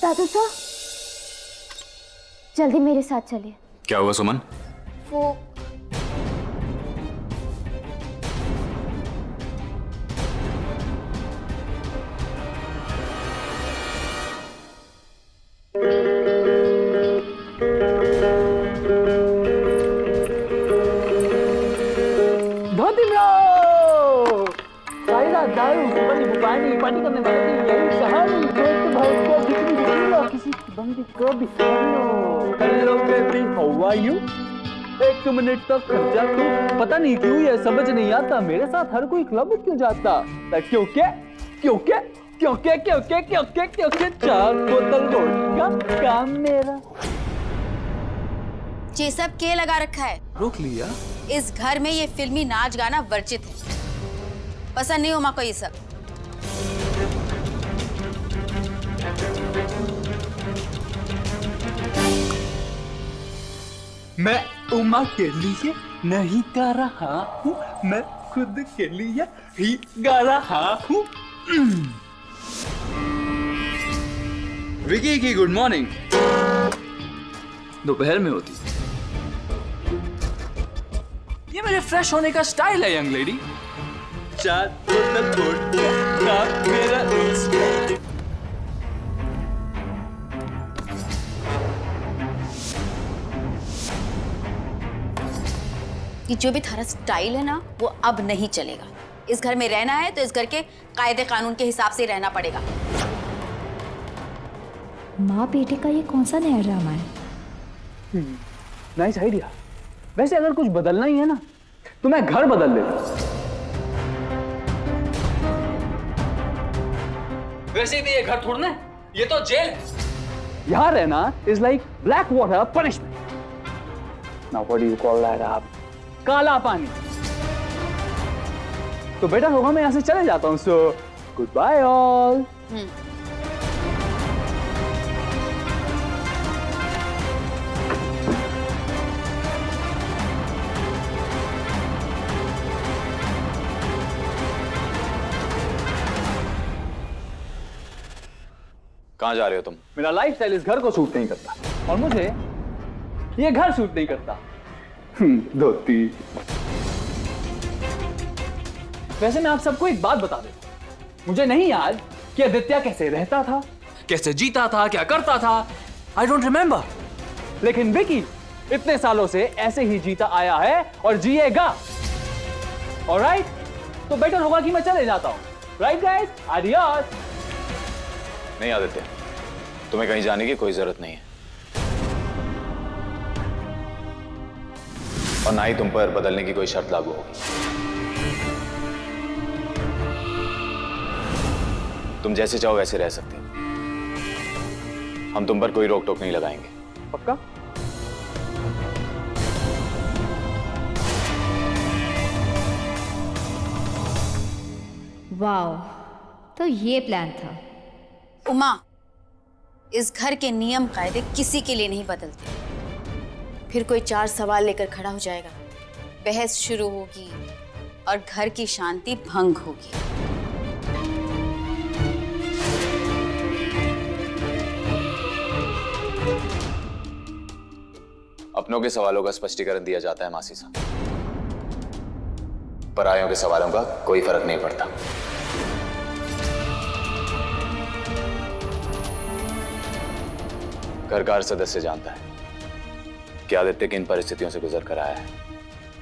दादू sir, जल्दी मेरे साथ चलिए। क्या हुआ सुमन? वो दारू पानी पार्टी करने वाले यही कहानी दोस्त भाई को किसी बंदी को भी hello baby how are you. एक मिनट तक खर्चा तू पता नहीं क्यों ये समझ नहीं आता मेरे साथ हर कोई क्लब क्यों जाता। क्योंकि क्योंकि क्योंकि क्योंकि क्योंकि क्योंकि 4 बोतल वोडका काम मेरा। ये सब के लगा रखा है? रोक लिया। इस घर में ये फिल्मी नाच गाना वर्जित है, पसंद नहीं उमा को ये सब। मैं उमा के लिए नहीं गा रहा हूँ, मैं खुद के लिए ही गा रहा हूँ। विकी की गुड मॉर्निंग दोपहर में होती। ये मेरे फ्रेश होने का स्टाइल है यंग लेडी। 4 बोतल वोडका मेरा स्टाइल। कि जो भी थारा स्टाइल है ना वो अब नहीं चलेगा। इस घर में रहना है तो इस घर के कायदे कानून के हिसाब से रहना पड़ेगा। माँ बेटे का ये कौन सा नया ड्रामा है? Nice idea. वैसे अगर कुछ बदलना ही है ना तो मैं घर बदल लेता। वैसे भी ये घर थोड़ना है, ये तो जेल है। यहाँ रहना is like black water punishment. Now what do you call that आप? काला पानी। तो बेटर होगा मैं यहाँ से चले जाता हूँ। So goodbye all. कहाँ जा रहे हो तुम? मेरा लाइफस्टाइल इस घर को सूट नहीं करता और मुझे ये घर सूट नहीं करता। धोती। वैसे मैं आप सबको एक बात बता देता हूं, मुझे नहीं याद कि आदित्य कैसे रहता था, कैसे जीता था, क्या करता था। I don't remember. लेकिन विकी इतने सालों से ऐसे ही जीता आया है और जिएगा। ऑलराइट? तो बेटर होगा कि मैं चले जाता हूं। Right guys? आडियोस। नहीं आदित्य, तुम्हें कहीं जाने की कोई जरूरत नहीं है और ना ही तुम पर बदलने की कोई शर्त लागू होगी। तुम जैसे चाहो वैसे रह सकते हो, हम तुम पर कोई रोक टोक नहीं लगाएंगे। पक्का? वाओ, तो ये प्लान था। उमा, इस घर के नियम कायदे किसी के लिए नहीं बदलते। फिर कोई 4 सवाल लेकर खड़ा हो जाएगा, बहस शुरू होगी और घर की शांति भंग होगी। अपनों के सवालों का स्पष्टीकरण दिया जाता है मासी साहब, परायों के सवालों का कोई फर्क नहीं पड़ता। घर का हर सदस्य जानता है कि आदित्य किन परिस्थितियों से गुजर कर आया है।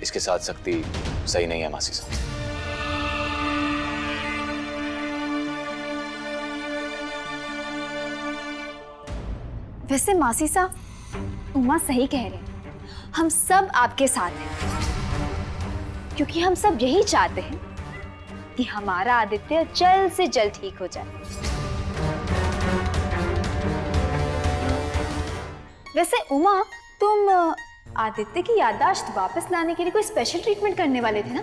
इसके साथ सख्ती सही नहीं है मासी साहब। वैसे मासी साहब, उमा सही कह रहे हैं, हम सब आपके साथ हैं, क्योंकि हम सब यही चाहते हैं कि हमारा आदित्य जल्द से जल्द ठीक हो जाए। वैसे उमा, तुम आदित्य की याददाश्त वापस लाने के लिए कोई स्पेशल ट्रीटमेंट करने वाले थे ना?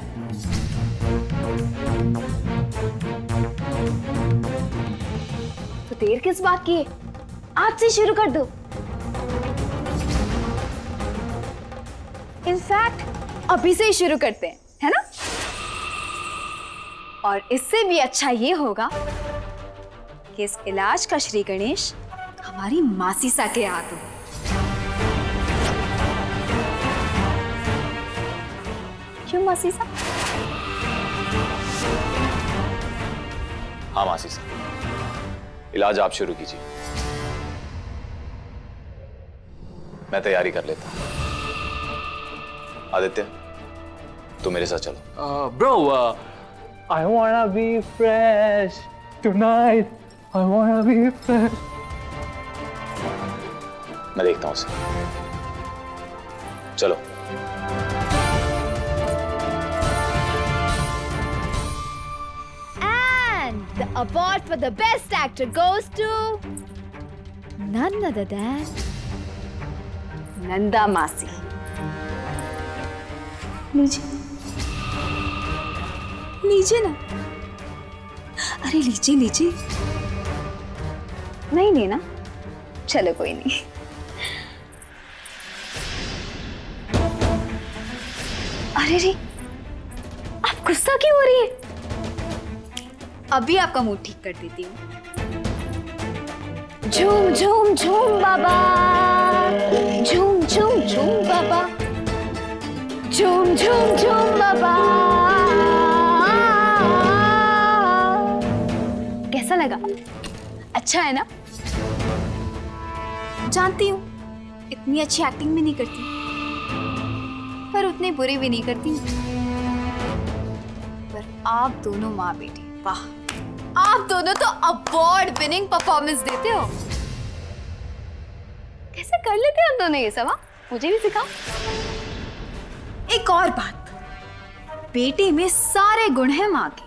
तो देर किस बात की है, आज से शुरू कर दो। इनफैक्ट अभी से ही शुरू करते हैं, है ना? और इससे भी अच्छा ये होगा कि इस इलाज का श्री गणेश हमारी मासीसा के हाथों। क्यों मासीसा? हाँ मासी साहब, इलाज आप शुरू कीजिए, मैं तैयारी कर लेता हूं। आदित्य, तू मेरे साथ चलो। Bro, I wanna be fresh tonight. I wanna be fresh. मैं देखता हूं उसे। चलो। And the award for the best actor goes to none other than Nanda मासी। लीजिए, लीजिए ना। अरे लीजिए लीजिए। नहीं लेना? चलो कोई नहीं। अरे रे, आप गुस्सा क्यों हो रही है? अभी आपका मूड ठीक कर देती हूँ। झूम झूम झूम बाबा, झूम झूम झूम बाबा, झूम झूम झूम बाबा। कैसा लगा? अच्छा है ना? जानती हूँ इतनी अच्छी एक्टिंग भी नहीं करती, पर उतनी बुरी भी नहीं करती। पर आप दोनों माँ बेटी, वाह, आप दोनों तो अवार्ड विनिंग परफॉर्मेंस देते हो। कैसे कर लेते हैं हम दोनों ये सब? मुझे भी सिखाओ। एक और बात, बेटे में सारे गुण हैं माँ के,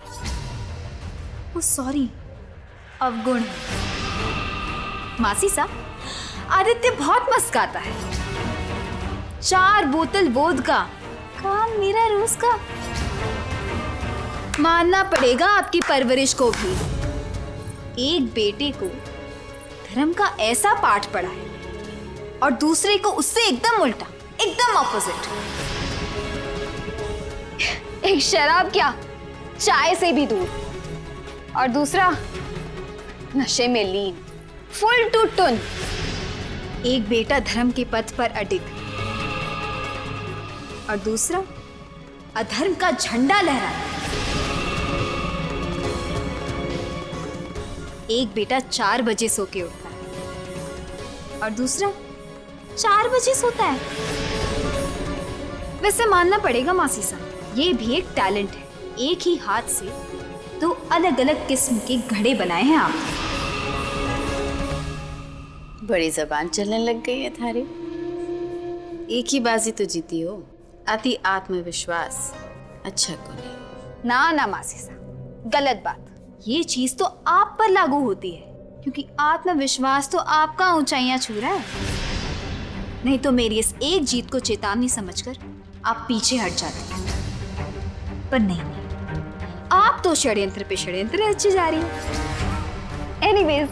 वो सॉरी अवगुण है। मासी सा, आदित्य बहुत मस्त गाता है। 4 बोतल वोदका काम मेरा रोज का। मानना पड़ेगा आपकी परवरिश को भी। एक बेटे को धर्म का ऐसा पाठ पढ़ा है और दूसरे को उससे एकदम उल्टा, एकदम ऑपोजिट। एक शराब क्या, चाय से भी दूर, और दूसरा नशे में लीन, फुल टू टुन। एक बेटा धर्म के पथ पर अडिग और दूसरा अधर्म का झंडा लहराता। एक बेटा 4 बजे सो के उठता है और दूसरा 4 बजे सोता है। वैसे मानना पड़ेगा मासी साहब, ये भी एक टैलेंट है। एक ही हाथ से 2 अलग अलग किस्म के घड़े बनाए हैं आप। बड़ी जबान चलने लग गई है थारी। एक ही बाजी तो जीती हो। अति आत्मविश्वास अच्छा को नहीं। ना ना मासी साहब, गलत बात। ये चीज तो आप पर लागू होती है, क्योंकि आत्मविश्वास तो आपका ऊंचाइयां छू रहा है। नहीं तो मेरी इस एक जीत को चेतावनी समझकर आप पीछे हट जाते हैं। पर नहीं, आप तो षड्यंत्र पे षड्यंत्र रचे जा रही हैं। एनीवेज,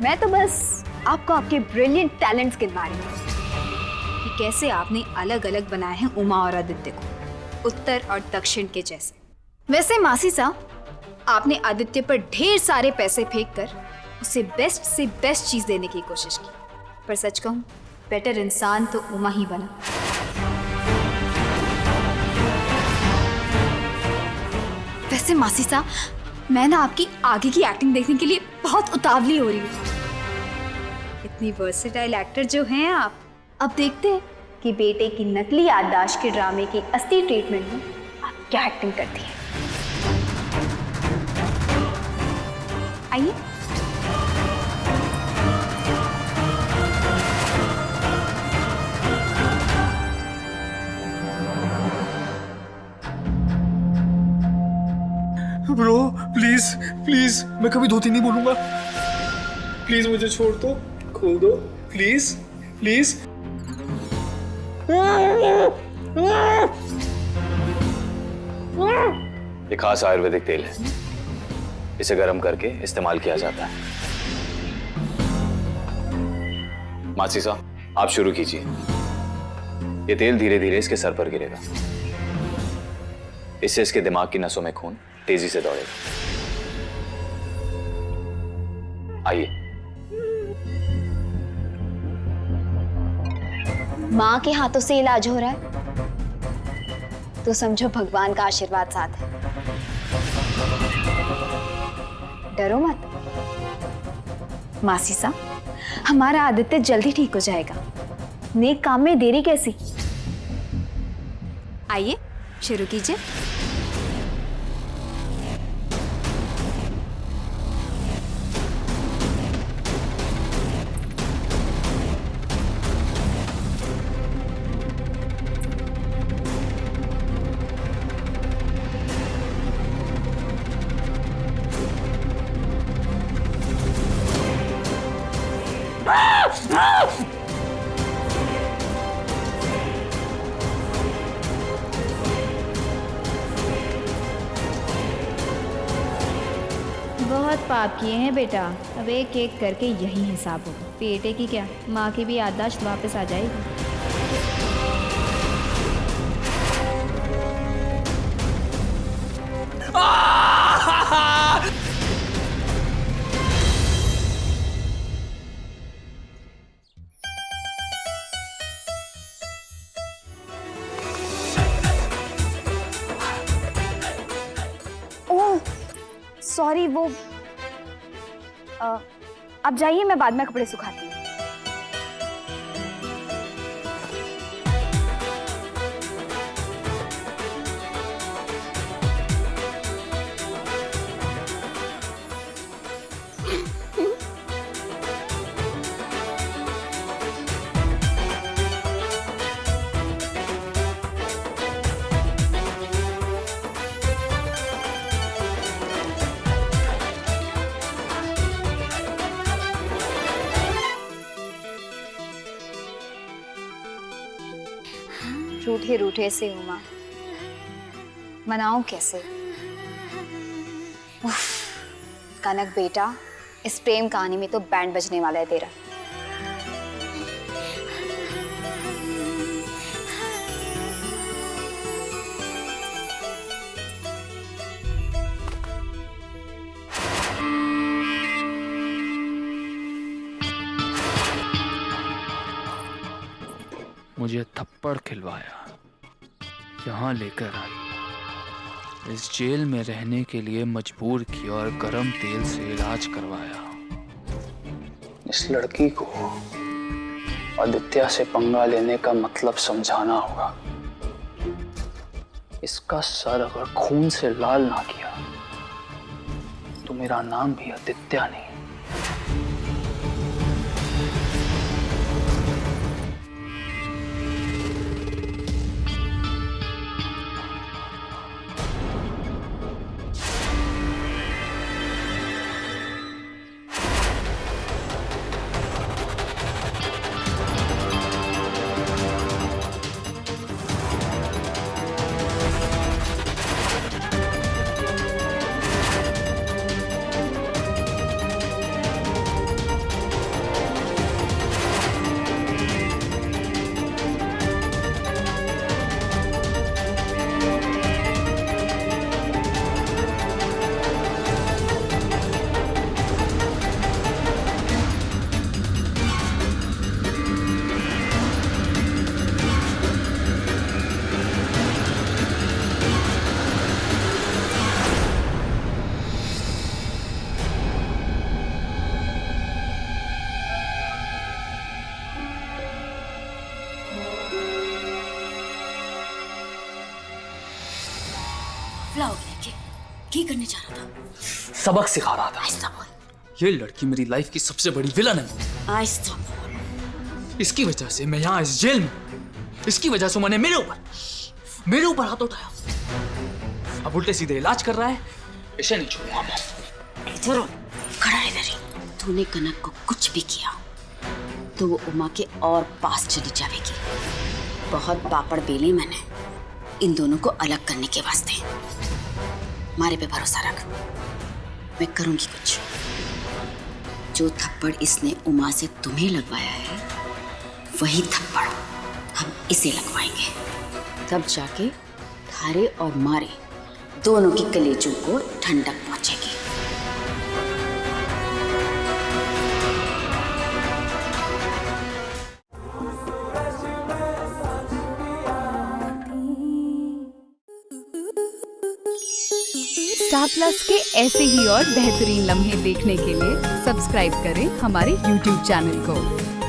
मैं तो बस आपको आपके ब्रिलियंट टैलेंट्स गिनवा रही हूँ कि कैसे आपने अलग अलग बनाए हैं उमा और आदित्य को, उत्तर और दक्षिण के जैसे। वैसे मासी साहब, आपने आदित्य पर ढेर सारे पैसे फेंक कर उसे बेस्ट से बेस्ट चीज देने की कोशिश की, पर सच कहूं, बेटर इंसान तो उमा ही बना। वैसे मासी साहब, मैं ना आपकी आगे की एक्टिंग देखने के लिए बहुत उतावली हो रही हूँ। इतनी वर्सेटाइल एक्टर जो हैं आप। अब देखते हैं कि बेटे की नकली याददाश्त के ड्रामे की असली ट्रीटमेंट में आप क्या एक्टिंग करती हैं। आइए। ब्रो प्लीज प्लीज, मैं कभी धोती नहीं बोलूंगा। प्लीज मुझे छोड़ दो, खोल दो, प्लीज प्लीज। ये खास आयुर्वेदिक तेल है, इसे गर्म करके इस्तेमाल किया जाता है। मासी साहब, आप शुरू कीजिए। ये तेल धीरे धीरे इसके सर पर गिरेगा, इससे इसके दिमाग की नसों में खून तेजी से दौड़ेगा। आइए। माँ के हाथों से इलाज हो रहा है तो समझो भगवान का आशीर्वाद साथ है। डरो मत मासी सा, हमारा आदित्य जल्दी ठीक हो जाएगा। नेक काम में देरी कैसी। आइए शुरू कीजिए। बहुत पाप किए हैं बेटा, अब एक एक करके यही हिसाब होगा। बेटे की क्या, माँ की भी याददाश्त वापस आ जाएगी। ओह सॉरी, वो अब जाइए, मैं बाद में कपड़े सुखाती हूँ। रूठे रूठे से उमा, मनाऊं कैसे। उफ, कनक बेटा, इस प्रेम कहानी में तो बैंड बजने वाला है तेरा। मुझे थप्पड़ खिलवाया, यहाँ लेकर आई, इस जेल में रहने के लिए मजबूर किया और गरम तेल से इलाज करवाया। इस लड़की को आदित्य से पंगा लेने का मतलब समझाना होगा। इसका सर अगर खून से लाल ना किया तो मेरा नाम भी आदित्य नहीं। क्या करने जा रहा था? सबक सिखा रहा था। आहिस्ता बोल। ये लड़की मेरी लाइफ की सबसे बड़ी विलन है। आहिस्ता बोल। इसकी वजह से मैं यहाँ इस जेल में, इसकी वजह से मैंने मेरे ऊपर हाथ उठाया। अब उल्टे सीधे इलाज कर रहा है, इसे नहीं छोड़ूंगा मैं। इधर खड़ा है इधर ही। तूने कनक को कुछ भी किया तो वो उमा के और पास चली जाएगी। बहुत पापड़ बेले मैंने इन दोनों को अलग करने के वास्ते। मारे पे भरोसा रख, मैं करूंगी कुछ। जो थप्पड़ इसने उमा से तुम्हें लगवाया है वही थप्पड़ हम इसे लगवाएंगे। तब जाके थारे और मारे दोनों की कलेजों को ठंडक पहुंचेगी। स्टार प्लस के ऐसे ही और बेहतरीन लम्हे देखने के लिए सब्सक्राइब करें हमारे YouTube चैनल को।